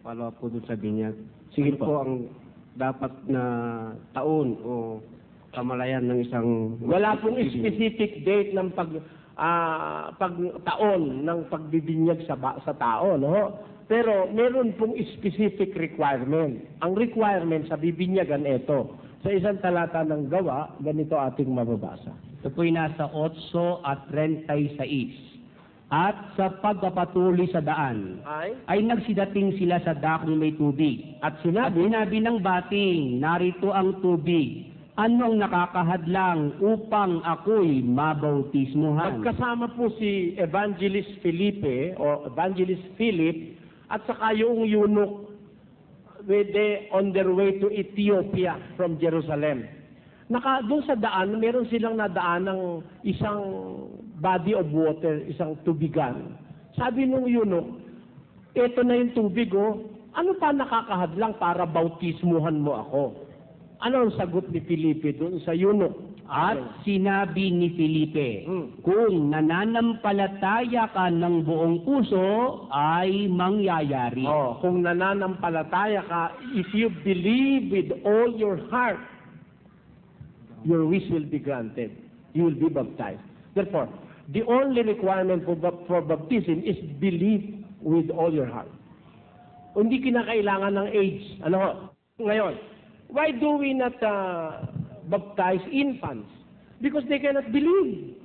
follow up po doon sa binyag. Sige Ano po ang dapat na taon o kamalayan ng isang... Wala pong specific date ng taon ng pagbibinyag sa tao, no? Pero meron pong specific requirement. Ang requirement sa bibinyagan ito. Sa isang talata ng Gawa, ganito ating mababasa. Ito po'y nasa 8:36. At sa pagpapatuloy sa daan, ay nagsidating sila sa dakong may tubig. At At sinabi, sinabi ng bating, narito ang tubig. Ano ang nakakahadlang upang ako'y mabautismuhan? magkasama po si Evangelist Felipe o Evangelist Philip at saka yung eunuch on their way to Ethiopia from Jerusalem. Doon sa daan, meron silang nadaan ng isang body of water, isang tubigan. Sabi nung eunuch, eto na yung tubig, oh. Ano pa nakakahadlang para bautismuhan mo ako? Ano ang sagot ni Felipe doon sa eunuch? At sinabi ni Felipe, kung nananampalataya ka ng buong puso, ay mangyayari. Kung nananampalataya ka, if you believe with all your heart, your wish will be granted. You will be baptized. Therefore, the only requirement for baptism is believe with all your heart. Hindi kinakailangan ng age. Ano? Ngayon, why do we not baptize infants? Because they cannot believe.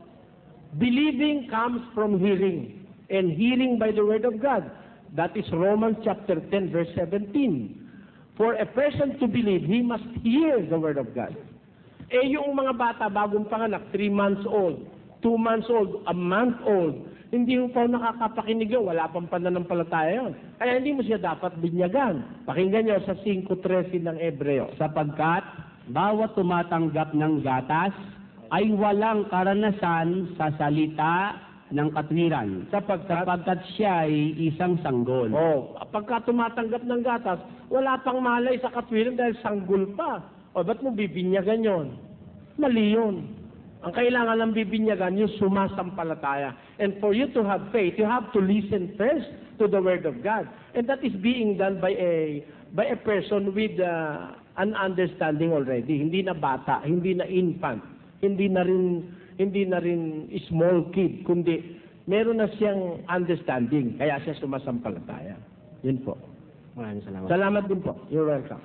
Believing comes from hearing, and hearing by the word of God. That is Romans chapter 10, verse 17. For a person to believe, he must hear the word of God. Yung mga bata, bagong panganak, 3 months old, 2 months old, a month old, hindi mo pa nakakapakinig yun, wala pang pananampalataya yun. Kaya hindi mo siya dapat binyagan. Pakinggan nyo sa 5:13 ng Hebreo. Sapagkat bawat tumatanggap ng gatas ay walang karanasan sa salita ng katwiran. Sapagkat siya ay isang sanggol. Pagka tumatanggap ng gatas, wala pang malay sa katwiran dahil sanggol pa. Ba't mo bibinyagan yon? Mali yun. Ang kailangan ng bibinyagan, yung sumasampalataya. And for you to have faith, you have to listen first to the Word of God. And that is being done by a person with an understanding already. Hindi na bata, hindi na infant, hindi na rin small kid, kundi meron na siyang understanding. Kaya siya sumasampalataya. Yun po. Maraming salamat. Salamat din po. You're welcome.